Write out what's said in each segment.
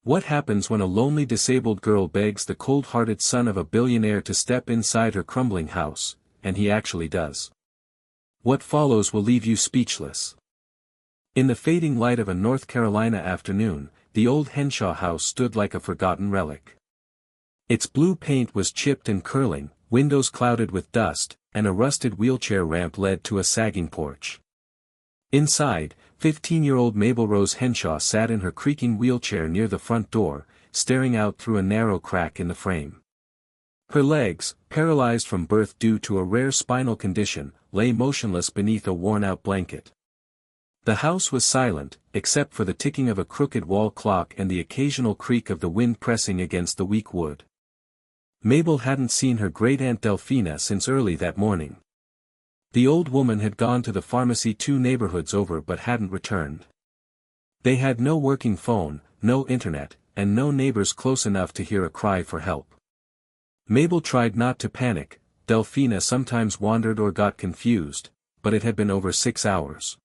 What happens when a lonely disabled girl begs the cold-hearted son of a billionaire to step inside her crumbling house, and he actually does? What follows will leave you speechless. In the fading light of a North Carolina afternoon, the old Henshaw house stood like a forgotten relic. Its blue paint was chipped and curling, windows clouded with dust, and a rusted wheelchair ramp led to a sagging porch. Inside, 15-year-old Mabel Rose Henshaw sat in her creaking wheelchair near the front door, staring out through a narrow crack in the frame. Her legs, paralyzed from birth due to a rare spinal condition, lay motionless beneath a worn-out blanket. The house was silent, except for the ticking of a crooked wall clock and the occasional creak of the wind pressing against the weak wood. Mabel hadn't seen her great-aunt Delphina since early that morning. The old woman had gone to the pharmacy 2 neighborhoods over but hadn't returned. They had no working phone, no internet, and no neighbors close enough to hear a cry for help. Mabel tried not to panic. Delphina sometimes wandered or got confused, but it had been over 6 hours.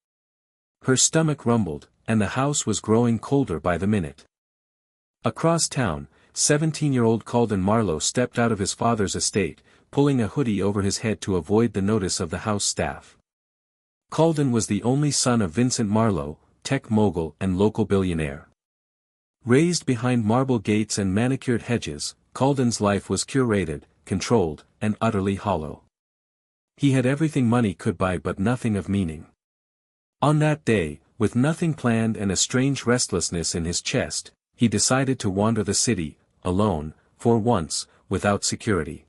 Her stomach rumbled, and the house was growing colder by the minute. Across town, 17-year-old Calden Marlowe stepped out of his father's estate, pulling a hoodie over his head to avoid the notice of the house staff. Calden was the only son of Vincent Marlowe, tech mogul and local billionaire. Raised behind marble gates and manicured hedges, Calden's life was curated, controlled, and utterly hollow. He had everything money could buy but nothing of meaning. On that day, with nothing planned and a strange restlessness in his chest, he decided to wander the city, alone, for once, without security.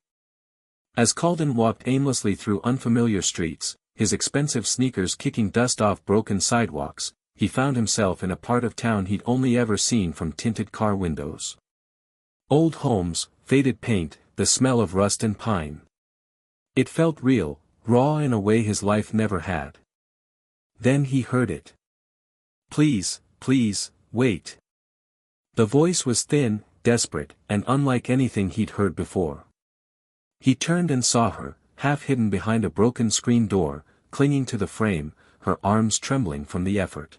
As Calden walked aimlessly through unfamiliar streets, his expensive sneakers kicking dust off broken sidewalks, he found himself in a part of town he'd only ever seen from tinted car windows. Old homes, faded paint, the smell of rust and pine. It felt real, raw in a way his life never had. Then he heard it. "Please, please, wait." The voice was thin, desperate, and unlike anything he'd heard before. He turned and saw her, half hidden behind a broken screen door, clinging to the frame, her arms trembling from the effort.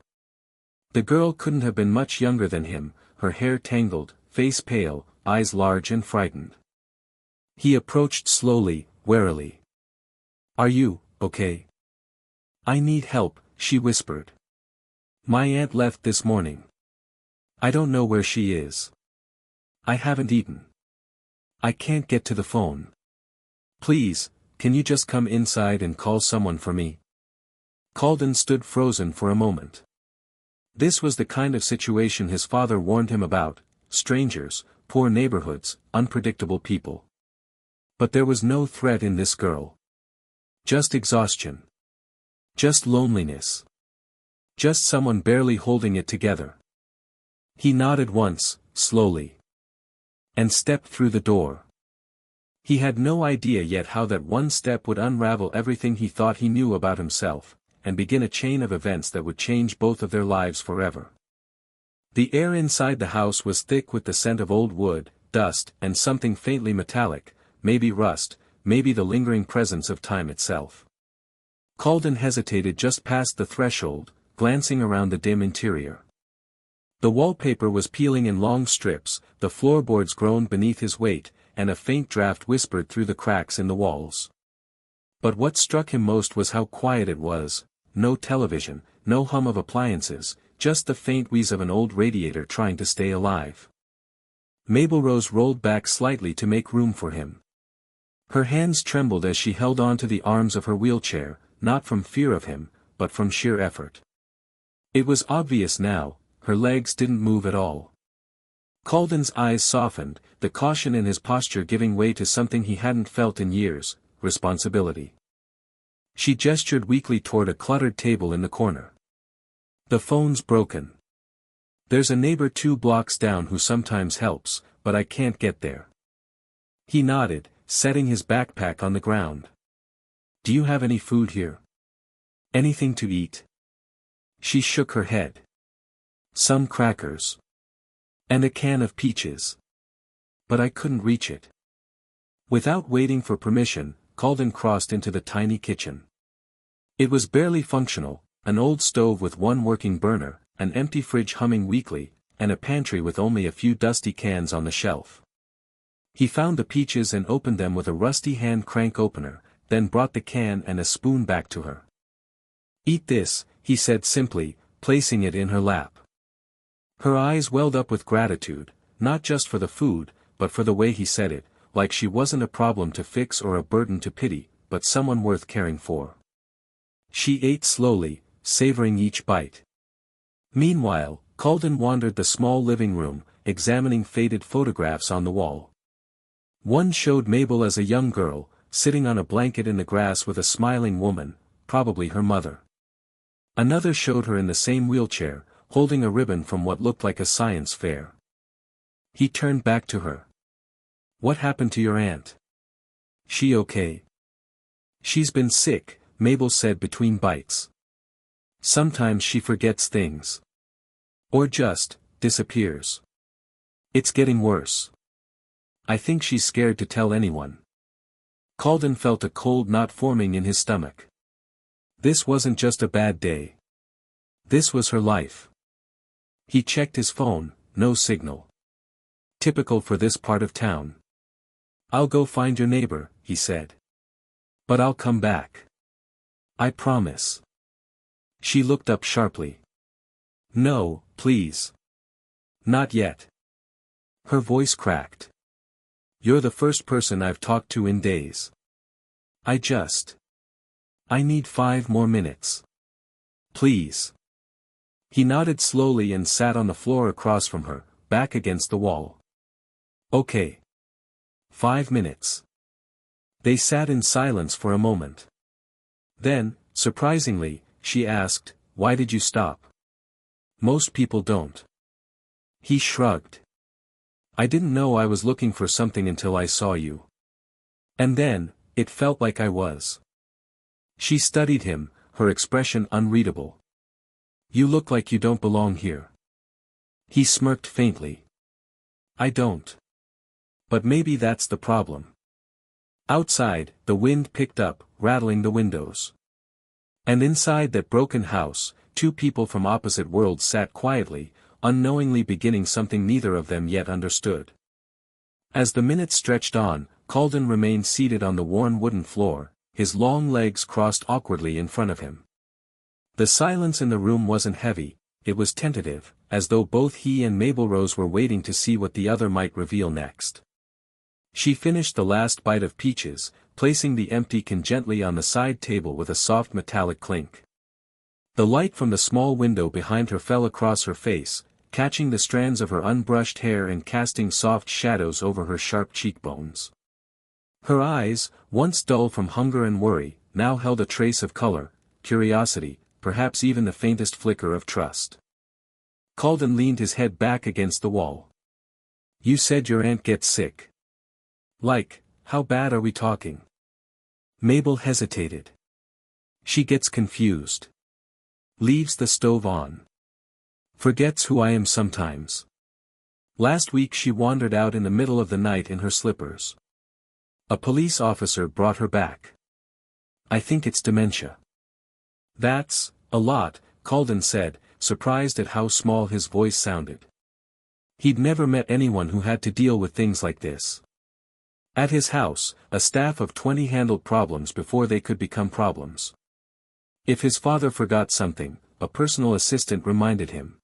The girl couldn't have been much younger than him, her hair tangled, face pale, eyes large and frightened. He approached slowly, warily. "Are you, okay?" "I need help," she whispered. "My aunt left this morning. I don't know where she is. I haven't eaten. I can't get to the phone. Please, can you just come inside and call someone for me?" Calden stood frozen for a moment. This was the kind of situation his father warned him about: strangers, poor neighborhoods, unpredictable people. But there was no threat in this girl. Just exhaustion. Just loneliness. Just someone barely holding it together. He nodded once, slowly. And stepped through the door. He had no idea yet how that one step would unravel everything he thought he knew about himself, and begin a chain of events that would change both of their lives forever. The air inside the house was thick with the scent of old wood, dust, and something faintly metallic, maybe rust, maybe the lingering presence of time itself. Calden hesitated just past the threshold, glancing around the dim interior. The wallpaper was peeling in long strips, the floorboards groaned beneath his weight, and a faint draft whispered through the cracks in the walls. But what struck him most was how quiet it was: no television, no hum of appliances, just the faint wheeze of an old radiator trying to stay alive. Mabel Rose rolled back slightly to make room for him. Her hands trembled as she held on to the arms of her wheelchair, not from fear of him, but from sheer effort. It was obvious now, her legs didn't move at all. Calden's eyes softened, the caution in his posture giving way to something he hadn't felt in years: responsibility. She gestured weakly toward a cluttered table in the corner. "The phone's broken. There's a neighbor 2 blocks down who sometimes helps, but I can't get there." He nodded, setting his backpack on the ground. "Do you have any food here? Anything to eat?" She shook her head. "Some crackers. And a can of peaches. But I couldn't reach it." Without waiting for permission, Calden crossed into the tiny kitchen. It was barely functional: an old stove with one working burner, an empty fridge humming weakly, and a pantry with only a few dusty cans on the shelf. He found the peaches and opened them with a rusty hand crank opener, then brought the can and a spoon back to her. "Eat this," he said simply, placing it in her lap. Her eyes welled up with gratitude, not just for the food, but for the way he said it, like she wasn't a problem to fix or a burden to pity, but someone worth caring for. She ate slowly, savoring each bite. Meanwhile, Calden wandered the small living room, examining faded photographs on the wall. One showed Mabel as a young girl, sitting on a blanket in the grass with a smiling woman, probably her mother. Another showed her in the same wheelchair, holding a ribbon from what looked like a science fair. He turned back to her. "What happened to your aunt? She okay?" "She's been sick," Mabel said between bites. "Sometimes she forgets things. Or just, disappears. It's getting worse. I think she's scared to tell anyone." Calden felt a cold knot forming in his stomach. This wasn't just a bad day. This was her life. He checked his phone, no signal. Typical for this part of town. "I'll go find your neighbor," he said. "But I'll come back. I promise." She looked up sharply. "No, please. Not yet." Her voice cracked. "You're the first person I've talked to in days. I need 5 more minutes. Please." He nodded slowly and sat on the floor across from her, back against the wall. "Okay. 5 minutes." They sat in silence for a moment. Then, surprisingly, she asked, "Why did you stop? Most people don't." He shrugged. "I didn't know I was looking for something until I saw you. And then, it felt like I was." She studied him, her expression unreadable. "You look like you don't belong here." He smirked faintly. "I don't. But maybe that's the problem." Outside, the wind picked up, rattling the windows. And inside that broken house, 2 people from opposite worlds sat quietly, unknowingly beginning something neither of them yet understood. As the minutes stretched on, Calden remained seated on the worn wooden floor, his long legs crossed awkwardly in front of him. The silence in the room wasn't heavy, it was tentative, as though both he and Mabel Rose were waiting to see what the other might reveal next. She finished the last bite of peaches, placing the empty can gently on the side table with a soft metallic clink. The light from the small window behind her fell across her face, catching the strands of her unbrushed hair and casting soft shadows over her sharp cheekbones. Her eyes, once dull from hunger and worry, now held a trace of color, curiosity, perhaps even the faintest flicker of trust. Calden leaned his head back against the wall. "You said your aunt gets sick. Like, how bad are we talking?" Mabel hesitated. "She gets confused. Leaves the stove on. Forgets who I am sometimes. Last week she wandered out in the middle of the night in her slippers. A police officer brought her back. I think it's dementia." "That's a lot," Calden said, surprised at how small his voice sounded. He'd never met anyone who had to deal with things like this. At his house, a staff of 20 handled problems before they could become problems. If his father forgot something, a personal assistant reminded him.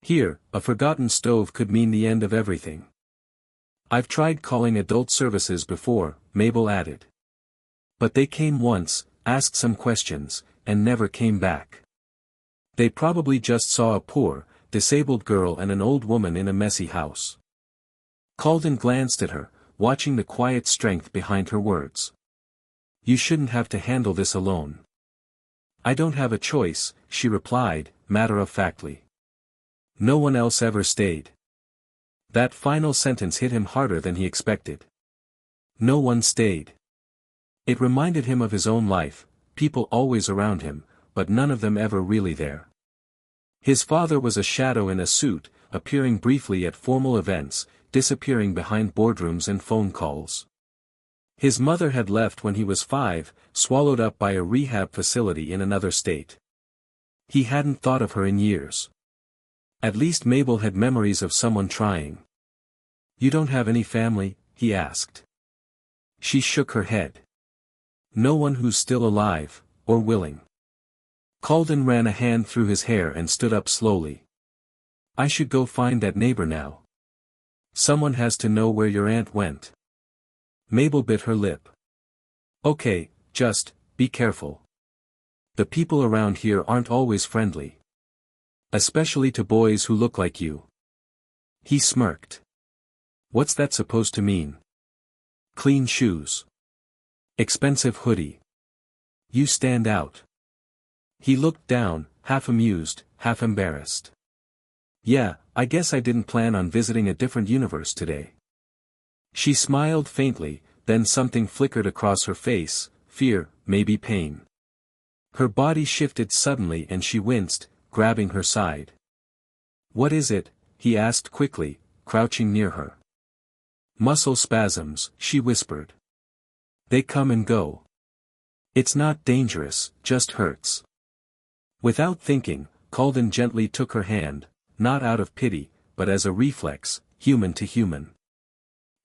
Here, a forgotten stove could mean the end of everything. "I've tried calling adult services before," Mabel added. "But they came once, asked some questions, and never came back. They probably just saw a poor, disabled girl and an old woman in a messy house." Calden glanced at her, watching the quiet strength behind her words. "You shouldn't have to handle this alone." "I don't have a choice," she replied, matter-of-factly. "No one else ever stayed." That final sentence hit him harder than he expected. No one stayed. It reminded him of his own life, people always around him, but none of them ever really there. His father was a shadow in a suit, appearing briefly at formal events, disappearing behind boardrooms and phone calls. His mother had left when he was 5, swallowed up by a rehab facility in another state. He hadn't thought of her in years. At least Mabel had memories of someone trying. "You don't have any family?" he asked. She shook her head. "No one who's still alive, or willing." Calden ran a hand through his hair and stood up slowly. "I should go find that neighbor now. Someone has to know where your aunt went." Mabel bit her lip. "Okay, just, be careful. The people around here aren't always friendly. Especially to boys who look like you." He smirked. "What's that supposed to mean? Clean shoes. Expensive hoodie. You stand out." He looked down, half amused, half embarrassed. "Yeah, I guess I didn't plan on visiting a different universe today." She smiled faintly, then something flickered across her face, fear, maybe pain. Her body shifted suddenly and she winced, grabbing her side. "What is it?" he asked quickly, crouching near her. "Muscle spasms," she whispered. "They come and go. It's not dangerous, just hurts." Without thinking, Calden gently took her hand, not out of pity, but as a reflex, human to human.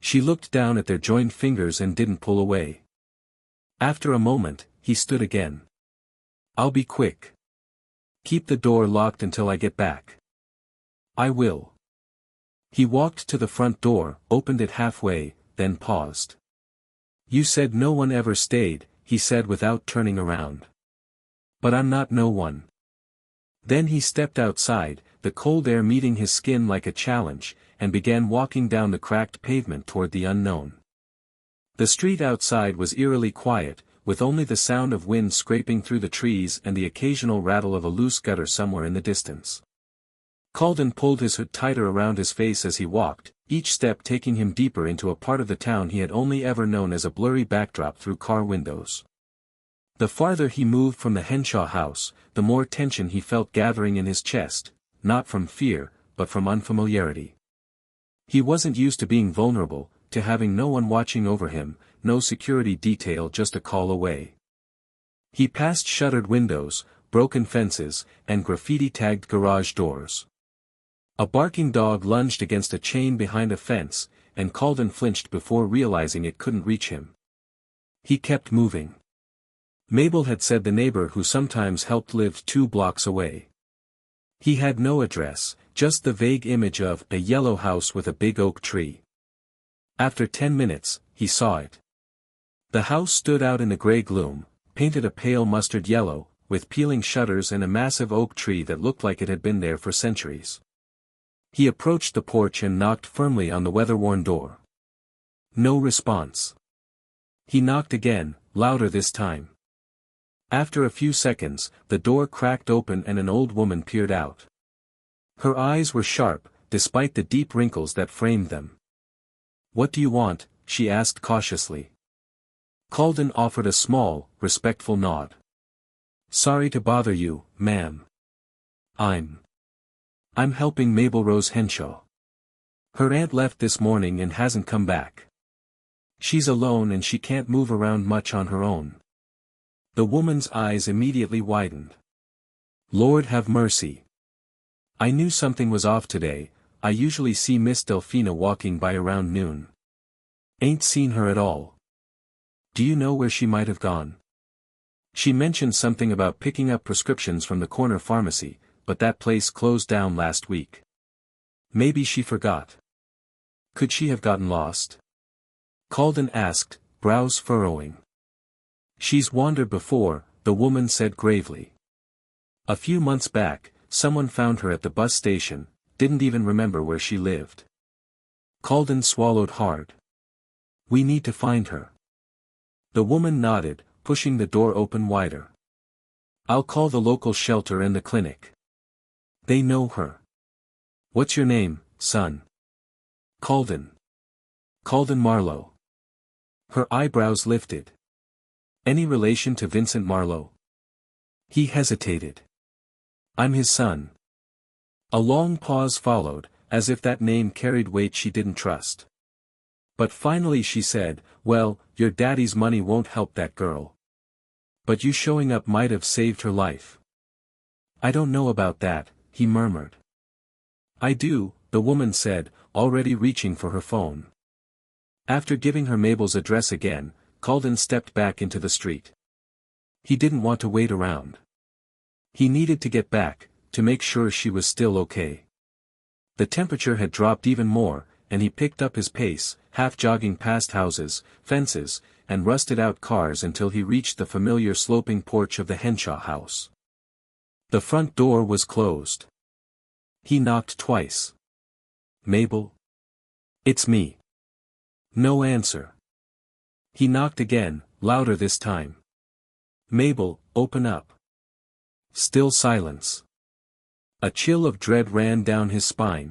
She looked down at their joined fingers and didn't pull away. After a moment, he stood again. "I'll be quick. Keep the door locked until I get back." "I will." He walked to the front door, opened it halfway, then paused. "You said no one ever stayed," he said without turning around. "But I'm not no one." Then he stepped outside, the cold air meeting his skin like a challenge, and began walking down the cracked pavement toward the unknown. The street outside was eerily quiet, with only the sound of wind scraping through the trees and the occasional rattle of a loose gutter somewhere in the distance. Calden pulled his hood tighter around his face as he walked, each step taking him deeper into a part of the town he had only ever known as a blurry backdrop through car windows. The farther he moved from the Henshaw house, the more tension he felt gathering in his chest, not from fear, but from unfamiliarity. He wasn't used to being vulnerable, to having no one watching over him, no security detail just a call away. He passed shuttered windows, broken fences, and graffiti-tagged garage doors. A barking dog lunged against a chain behind a fence, and Calden flinched before realizing it couldn't reach him. He kept moving. Mabel had said the neighbor who sometimes helped lived 2 blocks away. He had no address, just the vague image of a yellow house with a big oak tree. After 10 minutes, he saw it. The house stood out in the gray gloom, painted a pale mustard yellow, with peeling shutters and a massive oak tree that looked like it had been there for centuries. He approached the porch and knocked firmly on the weather-worn door. No response. He knocked again, louder this time. After a few seconds, the door cracked open and an old woman peered out. Her eyes were sharp, despite the deep wrinkles that framed them. "What do you want?" she asked cautiously. Calden offered a small, respectful nod. "Sorry to bother you, ma'am. I'm helping Mabel Rose Henshaw. Her aunt left this morning and hasn't come back. She's alone and she can't move around much on her own." The woman's eyes immediately widened. "Lord have mercy. I knew something was off today. I usually see Miss Delphina walking by around noon. Ain't seen her at all. Do you know where she might have gone? She mentioned something about picking up prescriptions from the corner pharmacy, but that place closed down last week. Maybe she forgot. Could she have gotten lost?" Calden asked, brows furrowing. "She's wandered before," the woman said gravely. "A few months back, someone found her at the bus station, didn't even remember where she lived." Calden swallowed hard. "We need to find her." The woman nodded, pushing the door open wider. "I'll call the local shelter and the clinic. They know her. What's your name, son?" "Calden. Calden Marlowe." Her eyebrows lifted. "Any relation to Vincent Marlowe?" He hesitated. "I'm his son." A long pause followed, as if that name carried weight she didn't trust. But finally she said, "Well, your daddy's money won't help that girl. But you showing up might have saved her life." "I don't know about that," he murmured. I do, the woman said, already reaching for her phone. After giving her Mabel's address again, Calden stepped back into the street. He didn't want to wait around. He needed to get back, to make sure she was still okay. The temperature had dropped even more, and he picked up his pace, half jogging past houses, fences, and rusted-out cars until he reached the familiar sloping porch of the Henshaw house. The front door was closed. He knocked twice. "Mabel? It's me." No answer. He knocked again, louder this time. "Mabel, open up." Still silence. A chill of dread ran down his spine.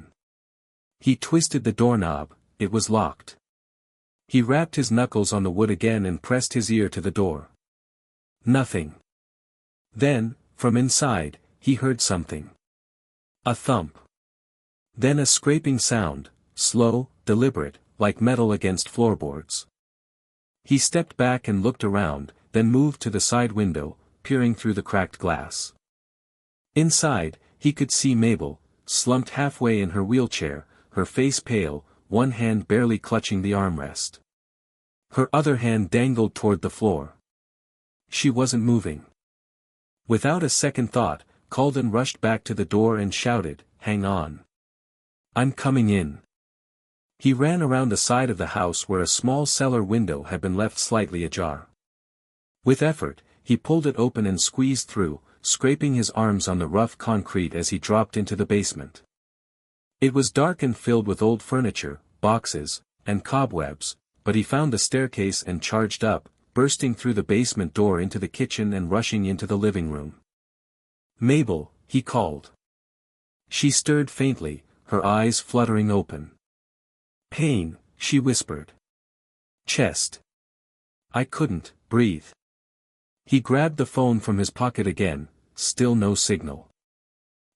He twisted the doorknob, it was locked. He rapped his knuckles on the wood again and pressed his ear to the door. Nothing. Then, from inside, he heard something. A thump. Then a scraping sound, slow, deliberate, like metal against floorboards. He stepped back and looked around, then moved to the side window, peering through the cracked glass. Inside, he could see Mabel, slumped halfway in her wheelchair, her face pale, one hand barely clutching the armrest. Her other hand dangled toward the floor. She wasn't moving. Without a second thought, Calden rushed back to the door and shouted, "Hang on. I'm coming in." He ran around the side of the house where a small cellar window had been left slightly ajar. With effort, he pulled it open and squeezed through, scraping his arms on the rough concrete as he dropped into the basement. It was dark and filled with old furniture, boxes, and cobwebs, but he found the staircase and charged up, bursting through the basement door into the kitchen and rushing into the living room. "Mabel," he called. She stirred faintly, her eyes fluttering open. "Pain," she whispered. "Chest." "I couldn't breathe." He grabbed the phone from his pocket again, still no signal.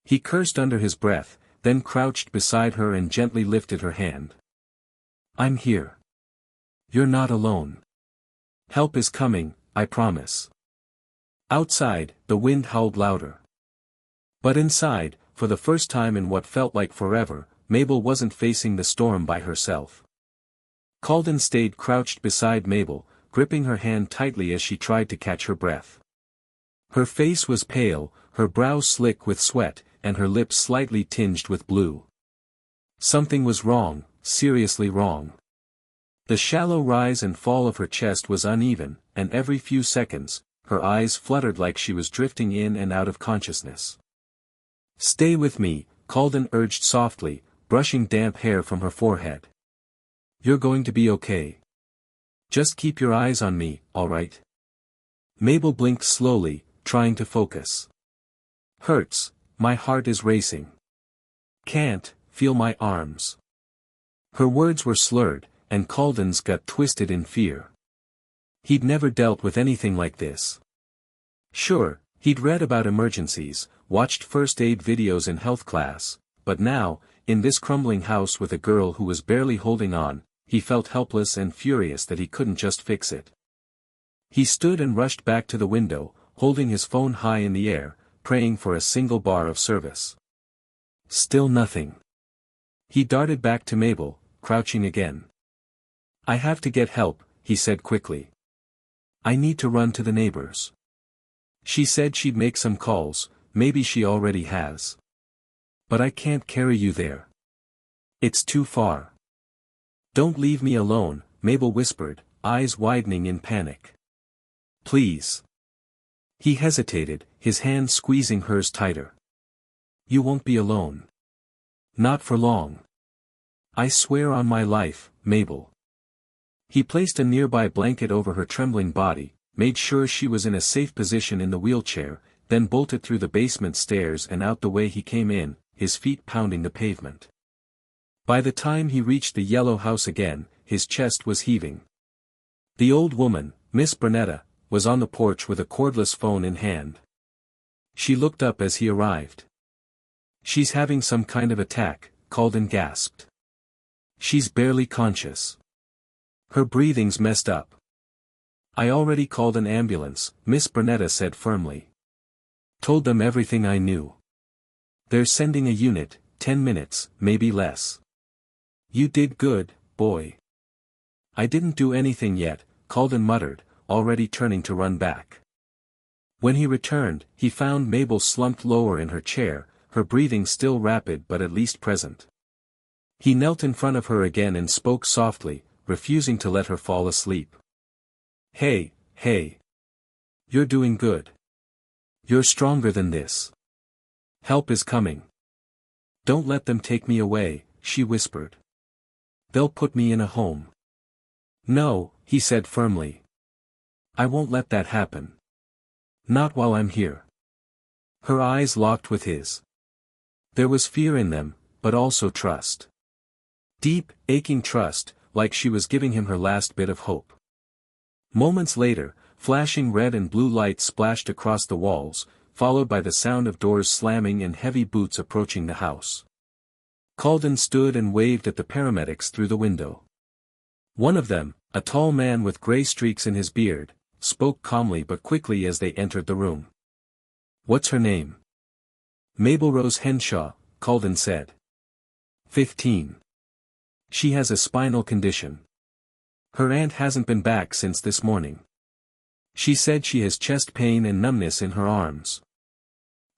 He cursed under his breath, then crouched beside her and gently lifted her hand. "I'm here. You're not alone. Help is coming, I promise." Outside, the wind howled louder. But inside, for the first time in what felt like forever, Mabel wasn't facing the storm by herself. Calden stayed crouched beside Mabel, gripping her hand tightly as she tried to catch her breath. Her face was pale, her brow slick with sweat, and her lips slightly tinged with blue. Something was wrong, seriously wrong. The shallow rise and fall of her chest was uneven, and every few seconds, her eyes fluttered like she was drifting in and out of consciousness. "Stay with me," Calden urged softly, brushing damp hair from her forehead. "You're going to be okay. Just keep your eyes on me, all right?" Mabel blinked slowly, trying to focus. "Hurts, my heart is racing. Can't feel my arms." Her words were slurred, and Calden's gut twisted in fear. He'd never dealt with anything like this. Sure, he'd read about emergencies, watched first aid videos in health class, but now, in this crumbling house with a girl who was barely holding on, he felt helpless and furious that he couldn't just fix it. He stood and rushed back to the window, holding his phone high in the air, praying for a single bar of service. Still nothing. He darted back to Mabel, crouching again. "I have to get help," he said quickly. "I need to run to the neighbors. She said she'd make some calls, maybe she already has. But I can't carry you there. It's too far." "Don't leave me alone," Mabel whispered, eyes widening in panic. "Please." He hesitated, his hand squeezing hers tighter. "You won't be alone. Not for long. I swear on my life, Mabel." He placed a nearby blanket over her trembling body, made sure she was in a safe position in the wheelchair, then bolted through the basement stairs and out the way he came in, his feet pounding the pavement. By the time he reached the yellow house again, his chest was heaving. The old woman, Miss Burnetta, was on the porch with a cordless phone in hand. She looked up as he arrived. "She's having some kind of attack," Calden gasped. "She's barely conscious. Her breathing's messed up." "I already called an ambulance," Miss Burnetta said firmly. "Told them everything I knew. They're sending a unit, 10 minutes, maybe less. You did good, boy. I didn't do anything yet, Calden muttered, already turning to run back. When he returned, he found Mabel slumped lower in her chair, her breathing still rapid but at least present. He knelt in front of her again and spoke softly, refusing to let her fall asleep. Hey, hey. You're doing good. You're stronger than this. Help is coming. Don't let them take me away, she whispered. They'll put me in a home. No, he said firmly. I won't let that happen. Not while I'm here. Her eyes locked with his. There was fear in them, but also trust. Deep, aching trust, like she was giving him her last bit of hope. Moments later, flashing red and blue lights splashed across the walls, followed by the sound of doors slamming and heavy boots approaching the house. Calden stood and waved at the paramedics through the window. One of them, a tall man with gray streaks in his beard, spoke calmly but quickly as they entered the room. What's her name? Mabel Rose Henshaw, Calden said. 15. She has a spinal condition. Her aunt hasn't been back since this morning. She said she has chest pain and numbness in her arms.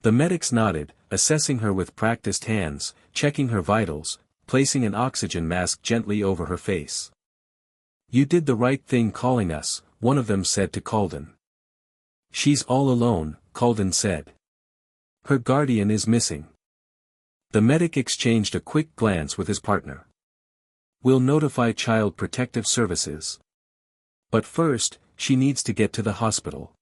The medics nodded, assessing her with practiced hands, checking her vitals, placing an oxygen mask gently over her face. You did the right thing calling us, one of them said to Calden. She's all alone, Calden said. Her guardian is missing. The medic exchanged a quick glance with his partner. We'll notify Child Protective Services. But first, she needs to get to the hospital.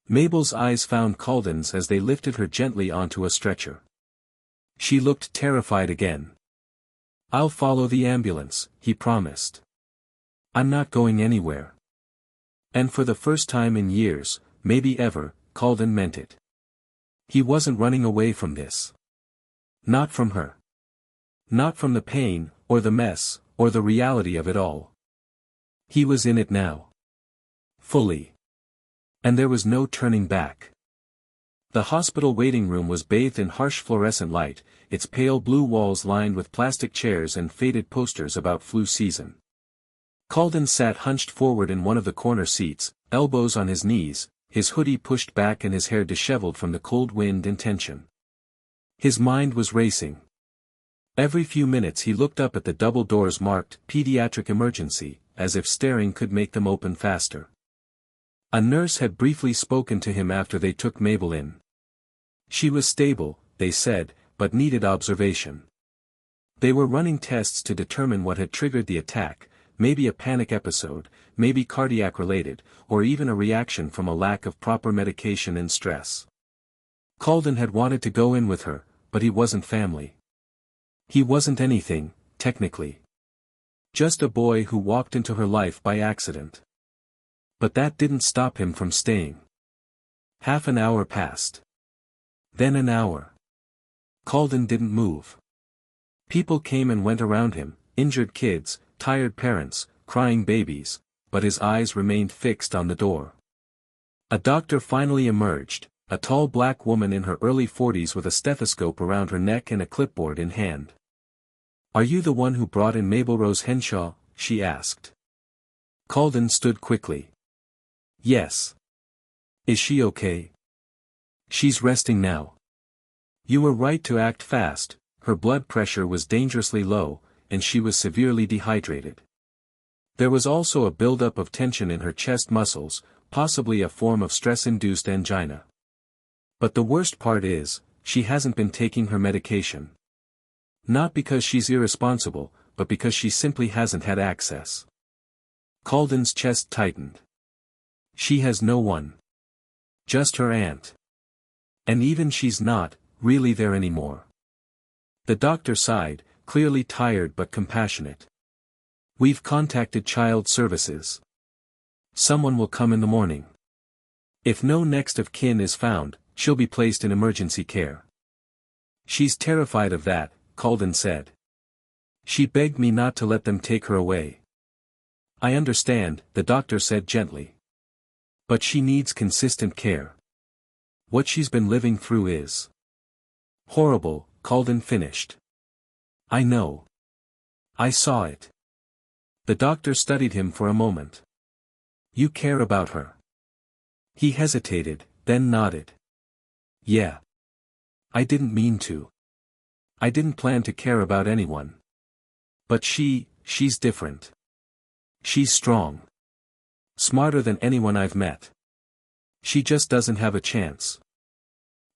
Mabel's eyes found Calden's as they lifted her gently onto a stretcher. She looked terrified again. I'll follow the ambulance, he promised. I'm not going anywhere. And for the first time in years, maybe ever, Calden meant it. He wasn't running away from this. Not from her. Not from the pain, or the mess, or the reality of it all. He was in it now. Fully. And there was no turning back. The hospital waiting room was bathed in harsh fluorescent light, its pale blue walls lined with plastic chairs and faded posters about flu season. Calden sat hunched forward in one of the corner seats, elbows on his knees, his hoodie pushed back and his hair disheveled from the cold wind and tension. His mind was racing. Every few minutes he looked up at the double doors marked Pediatric Emergency, as if staring could make them open faster. A nurse had briefly spoken to him after they took Mabel in. She was stable, they said, but needed observation. They were running tests to determine what had triggered the attack, maybe a panic episode, maybe cardiac-related, or even a reaction from a lack of proper medication and stress. Calden had wanted to go in with her, but he wasn't family. He wasn't anything, technically. Just a boy who walked into her life by accident. But that didn't stop him from staying. Half an hour passed. Then an hour. Calden didn't move. People came and went around him, injured kids, tired parents, crying babies, but his eyes remained fixed on the door. A doctor finally emerged, a tall black woman in her early 40s with a stethoscope around her neck and a clipboard in hand. Are you the one who brought in Mabel Rose Henshaw? She asked. Calden stood quickly. Yes. Is she okay? She's resting now. You were right to act fast, her blood pressure was dangerously low, and she was severely dehydrated. There was also a buildup of tension in her chest muscles, possibly a form of stress-induced angina. But the worst part is, she hasn't been taking her medication. Not because she's irresponsible, but because she simply hasn't had access. Calden's chest tightened. She has no one. Just her aunt. And even she's not, really there anymore. The doctor sighed, clearly tired but compassionate. We've contacted Child Services. Someone will come in the morning. If no next of kin is found, she'll be placed in emergency care. She's terrified of that, Calden said. She begged me not to let them take her away. I understand, the doctor said gently. But she needs consistent care. What she's been living through is horrible, Calden finished. I know. I saw it. The doctor studied him for a moment. You care about her. He hesitated, then nodded. Yeah. I didn't mean to. I didn't plan to care about anyone. But she's different. She's strong. Smarter than anyone I've met. She just doesn't have a chance.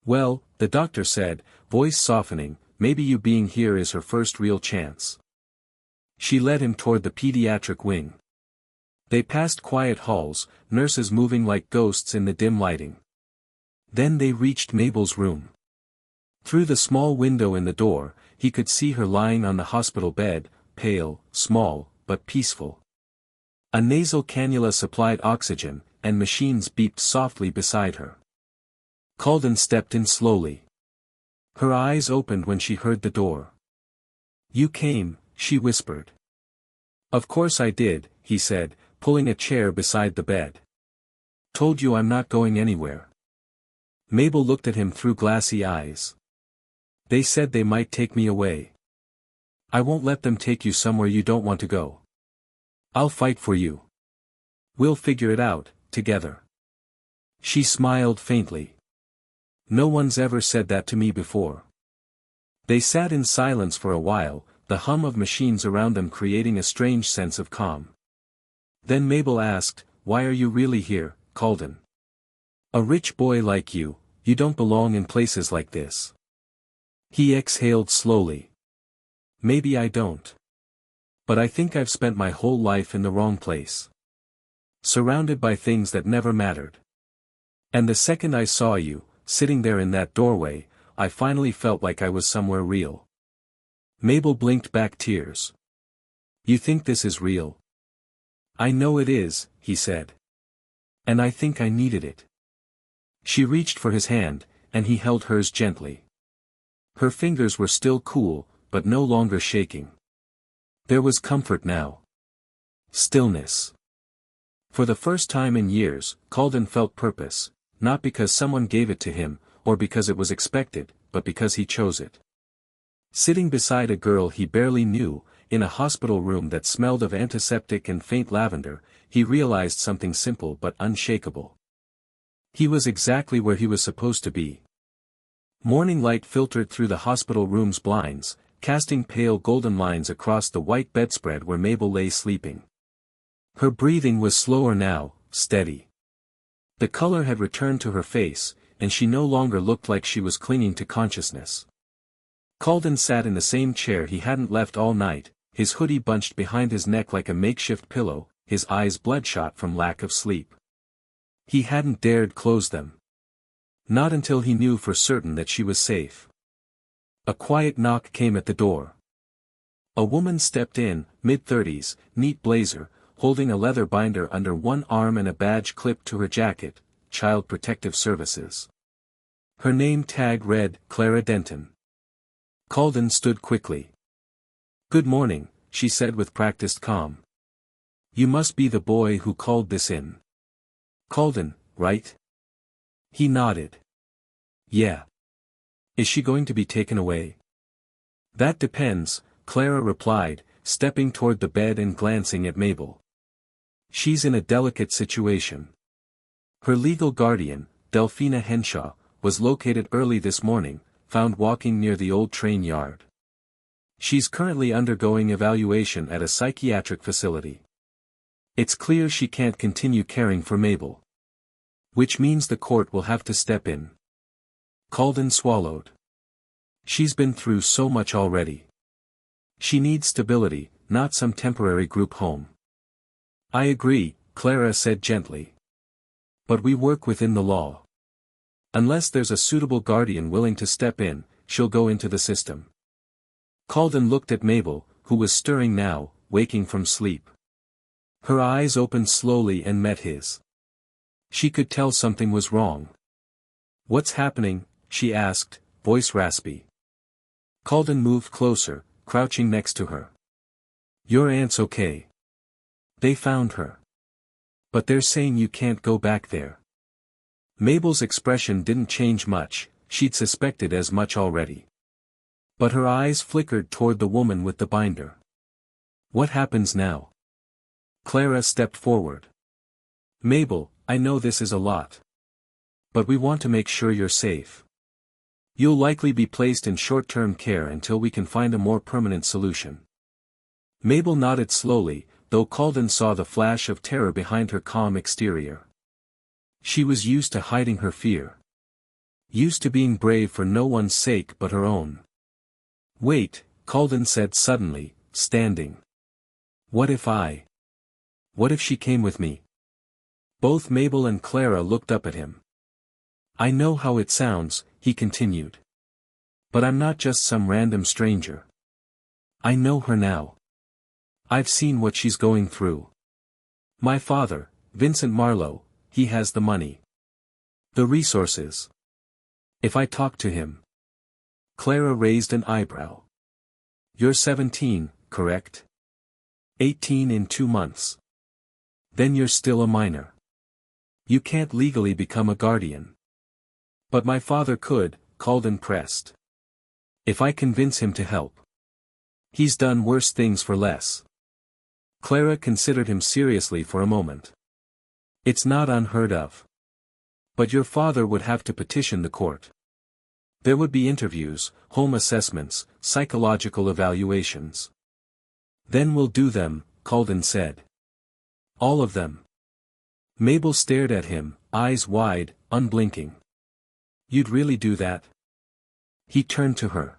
Well, the doctor said, voice softening, maybe you being here is her first real chance. She led him toward the pediatric wing. They passed quiet halls, nurses moving like ghosts in the dim lighting. Then they reached Mabel's room. Through the small window in the door, he could see her lying on the hospital bed, pale, small, but peaceful. A nasal cannula supplied oxygen, and machines beeped softly beside her. Calden stepped in slowly. Her eyes opened when she heard the door. You came, she whispered. Of course I did, he said, pulling a chair beside the bed. Told you I'm not going anywhere. Mabel looked at him through glassy eyes. They said they might take me away. I won't let them take you somewhere you don't want to go. I'll fight for you. We'll figure it out, together. She smiled faintly. No one's ever said that to me before. They sat in silence for a while, the hum of machines around them creating a strange sense of calm. Then Mabel asked, why are you really here, Calden? A rich boy like you don't belong in places like this. He exhaled slowly. Maybe I don't. But I think I've spent my whole life in the wrong place. Surrounded by things that never mattered. And the second I saw you, sitting there in that doorway, I finally felt like I was somewhere real. Mabel blinked back tears. You think this is real? I know it is, he said. And I think I needed it. She reached for his hand, and he held hers gently. Her fingers were still cool, but no longer shaking. There was comfort now. Stillness. For the first time in years, Calden felt purpose, not because someone gave it to him, or because it was expected, but because he chose it. Sitting beside a girl he barely knew, in a hospital room that smelled of antiseptic and faint lavender, he realized something simple but unshakable. He was exactly where he was supposed to be. Morning light filtered through the hospital room's blinds, casting pale golden lines across the white bedspread where Mabel lay sleeping. Her breathing was slower now, steady. The color had returned to her face, and she no longer looked like she was clinging to consciousness. Calden sat in the same chair he hadn't left all night, his hoodie bunched behind his neck like a makeshift pillow, his eyes bloodshot from lack of sleep. He hadn't dared close them. Not until he knew for certain that she was safe. A quiet knock came at the door. A woman stepped in, mid-30s, neat blazer, holding a leather binder under one arm and a badge clipped to her jacket, Child Protective Services. Her name tag read, Clara Denton. Calden stood quickly. Good morning, she said with practiced calm. You must be the boy who called this in. Calden, right? He nodded. Yeah. Is she going to be taken away? That depends, Clara replied, stepping toward the bed and glancing at Mabel. She's in a delicate situation. Her legal guardian, Delphina Henshaw, was located early this morning, found walking near the old train yard. She's currently undergoing evaluation at a psychiatric facility. It's clear she can't continue caring for Mabel. Which means the court will have to step in. Calden swallowed. She's been through so much already. She needs stability, not some temporary group home. I agree, Clara said gently. But we work within the law. Unless there's a suitable guardian willing to step in, she'll go into the system. Calden looked at Mabel, who was stirring now, waking from sleep. Her eyes opened slowly and met his. She could tell something was wrong. What's happening? She asked, voice raspy. Calden moved closer, crouching next to her. Your aunt's okay. They found her. But they're saying you can't go back there. Mabel's expression didn't change much, she'd suspected as much already. But her eyes flickered toward the woman with the binder. What happens now? Clara stepped forward. Mabel, I know this is a lot. But we want to make sure you're safe. You'll likely be placed in short-term care until we can find a more permanent solution. Mabel nodded slowly, though Calden saw the flash of terror behind her calm exterior. She was used to hiding her fear. Used to being brave for no one's sake but her own. Wait, Calden said suddenly, standing. What if she came with me? Both Mabel and Clara looked up at him. I know how it sounds, he continued. But I'm not just some random stranger. I know her now. I've seen what she's going through. My father, Vincent Marlowe, he has the money. The resources. If I talk to him. Clara raised an eyebrow. You're 17, correct? 18 in 2 months. Then you're still a minor. You can't legally become a guardian. But my father could, Calden pressed. If I convince him to help. He's done worse things for less. Clara considered him seriously for a moment. It's not unheard of. But your father would have to petition the court. There would be interviews, home assessments, psychological evaluations. Then we'll do them, Calden said. All of them. Mabel stared at him, eyes wide, unblinking. You'd really do that? He turned to her.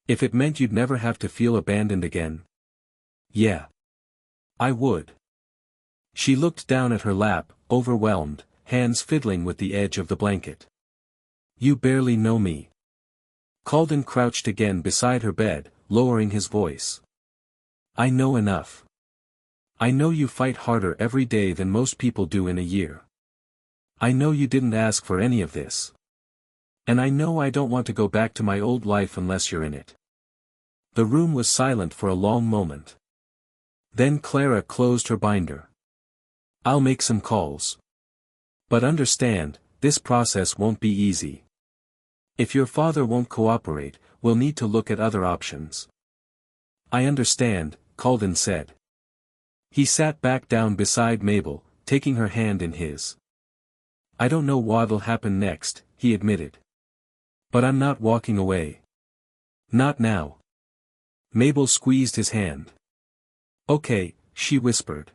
If it meant you'd never have to feel abandoned again? Yeah. I would. She looked down at her lap, overwhelmed, hands fiddling with the edge of the blanket. You barely know me. Calden crouched again beside her bed, lowering his voice. I know enough. I know you fight harder every day than most people do in a year. I know you didn't ask for any of this. And I know I don't want to go back to my old life unless you're in it. The room was silent for a long moment. Then Clara closed her binder. I'll make some calls. But understand, this process won't be easy. If your father won't cooperate, we'll need to look at other options. I understand, Calden said. He sat back down beside Mabel, taking her hand in his. I don't know what'll happen next, he admitted. But I'm not walking away. Not now. Mabel squeezed his hand. Okay, she whispered.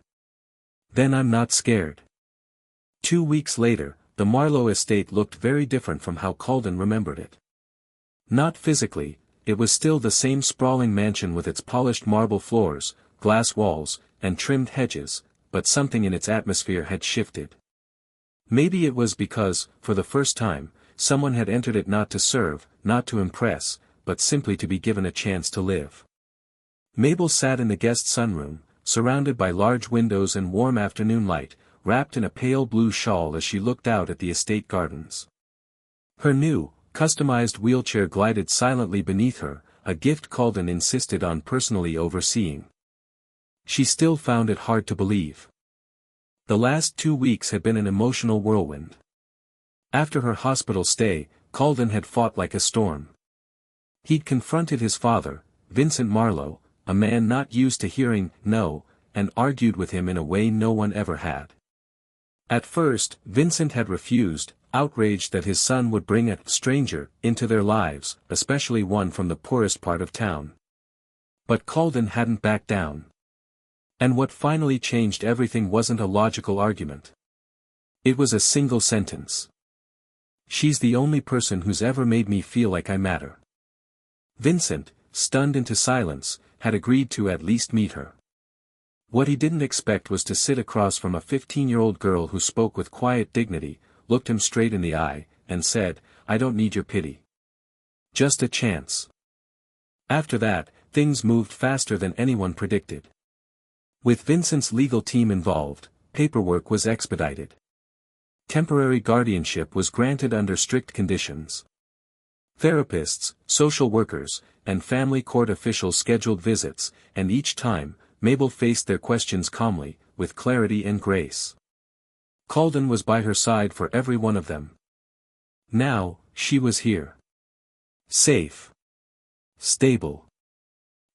Then I'm not scared. 2 weeks later, the Marlowe estate looked very different from how Calden remembered it. Not physically, it was still the same sprawling mansion with its polished marble floors, glass walls, and trimmed hedges, but something in its atmosphere had shifted. Maybe it was because, for the first time, someone had entered it not to serve, not to impress, but simply to be given a chance to live. Mabel sat in the guest sunroom, surrounded by large windows and warm afternoon light, wrapped in a pale blue shawl as she looked out at the estate gardens. Her new, customized wheelchair glided silently beneath her, a gift Calden insisted on personally overseeing. She still found it hard to believe. The last 2 weeks had been an emotional whirlwind. After her hospital stay, Calden had fought like a storm. He'd confronted his father, Vincent Marlowe, a man not used to hearing no, and argued with him in a way no one ever had. At first, Vincent had refused, outraged that his son would bring a stranger into their lives, especially one from the poorest part of town. But Calden hadn't backed down. And what finally changed everything wasn't a logical argument. It was a single sentence. She's the only person who's ever made me feel like I matter. Vincent, stunned into silence, had agreed to at least meet her. What he didn't expect was to sit across from a 15-year-old girl who spoke with quiet dignity, looked him straight in the eye, and said, I don't need your pity. Just a chance. After that, things moved faster than anyone predicted. With Vincent's legal team involved, paperwork was expedited. Temporary guardianship was granted under strict conditions. Therapists, social workers, and family court officials scheduled visits, and each time, Mabel faced their questions calmly, with clarity and grace. Calden was by her side for every one of them. Now, she was here. Safe. stable.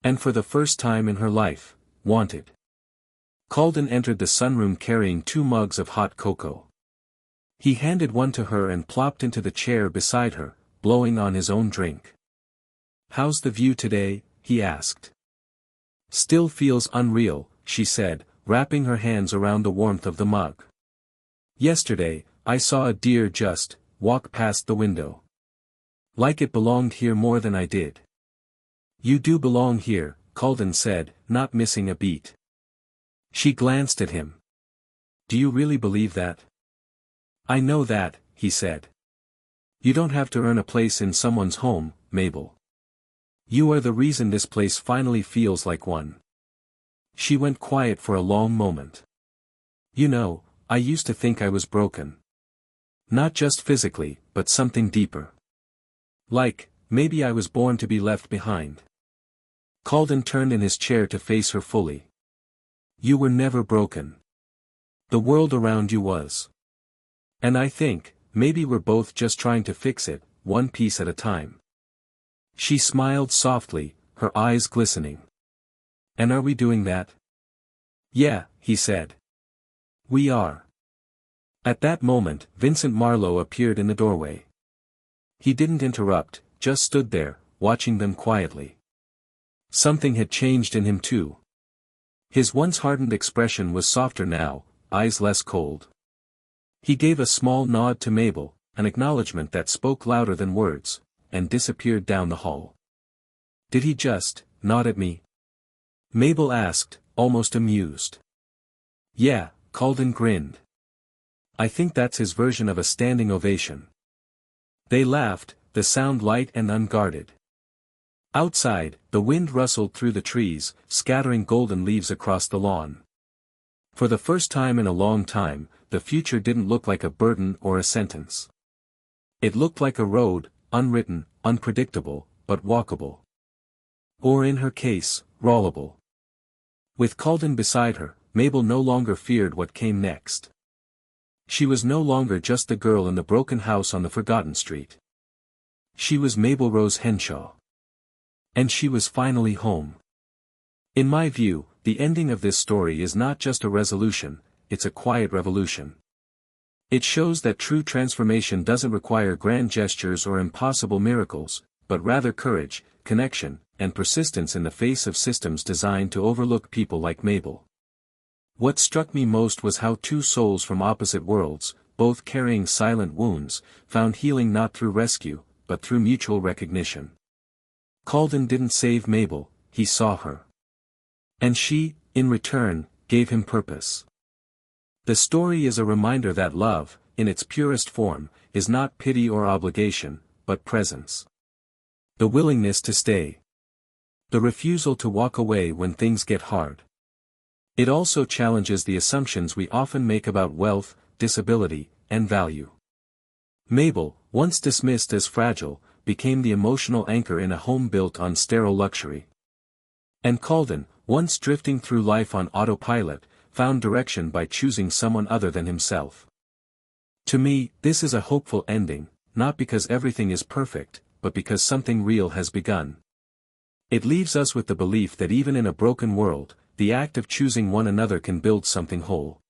And for the first time in her life, wanted. Calden entered the sunroom carrying 2 mugs of hot cocoa. He handed one to her and plopped into the chair beside her, blowing on his own drink. "How's the view today?" he asked. "Still feels unreal," she said, wrapping her hands around the warmth of the mug. "Yesterday, I saw a deer just walk past the window. Like it belonged here more than I did." "You do belong here," Calden said, not missing a beat. She glanced at him. "Do you really believe that?" "I know that," he said. "You don't have to earn a place in someone's home, Mabel. You are the reason this place finally feels like one." She went quiet for a long moment. "You know, I used to think I was broken. Not just physically, but something deeper. Like, maybe I was born to be left behind." Calden turned in his chair to face her fully. "You were never broken. The world around you was. And I think, maybe we're both just trying to fix it, one piece at a time." She smiled softly, her eyes glistening. "And are we doing that?" "Yeah," he said. "We are." At that moment, Vincent Marlowe appeared in the doorway. He didn't interrupt, just stood there, watching them quietly. Something had changed in him too. His once hardened expression was softer now, eyes less cold. He gave a small nod to Mabel, an acknowledgement that spoke louder than words, and disappeared down the hall. "Did he just nod at me?" Mabel asked, almost amused. "Yeah," Calden grinned. "I think that's his version of a standing ovation." They laughed, the sound light and unguarded. Outside, the wind rustled through the trees, scattering golden leaves across the lawn. For the first time in a long time, the future didn't look like a burden or a sentence. It looked like a road, unwritten, unpredictable, but walkable. Or in her case, rollable. With Calden beside her, Mabel no longer feared what came next. She was no longer just the girl in the broken house on the forgotten street. She was Mabel Rose Henshaw. And she was finally home. In my view, the ending of this story is not just a resolution, it's a quiet revolution. It shows that true transformation doesn't require grand gestures or impossible miracles, but rather courage, connection, and persistence in the face of systems designed to overlook people like Mabel. What struck me most was how 2 souls from opposite worlds, both carrying silent wounds, found healing not through rescue, but through mutual recognition. Calden didn't save Mabel, he saw her. And she, in return, gave him purpose. The story is a reminder that love, in its purest form, is not pity or obligation, but presence. The willingness to stay. The refusal to walk away when things get hard. It also challenges the assumptions we often make about wealth, disability, and value. Mabel, once dismissed as fragile, became the emotional anchor in a home built on sterile luxury. And Calden, once drifting through life on autopilot, found direction by choosing someone other than himself. To me, this is a hopeful ending, not because everything is perfect, but because something real has begun. It leaves us with the belief that even in a broken world, the act of choosing one another can build something whole.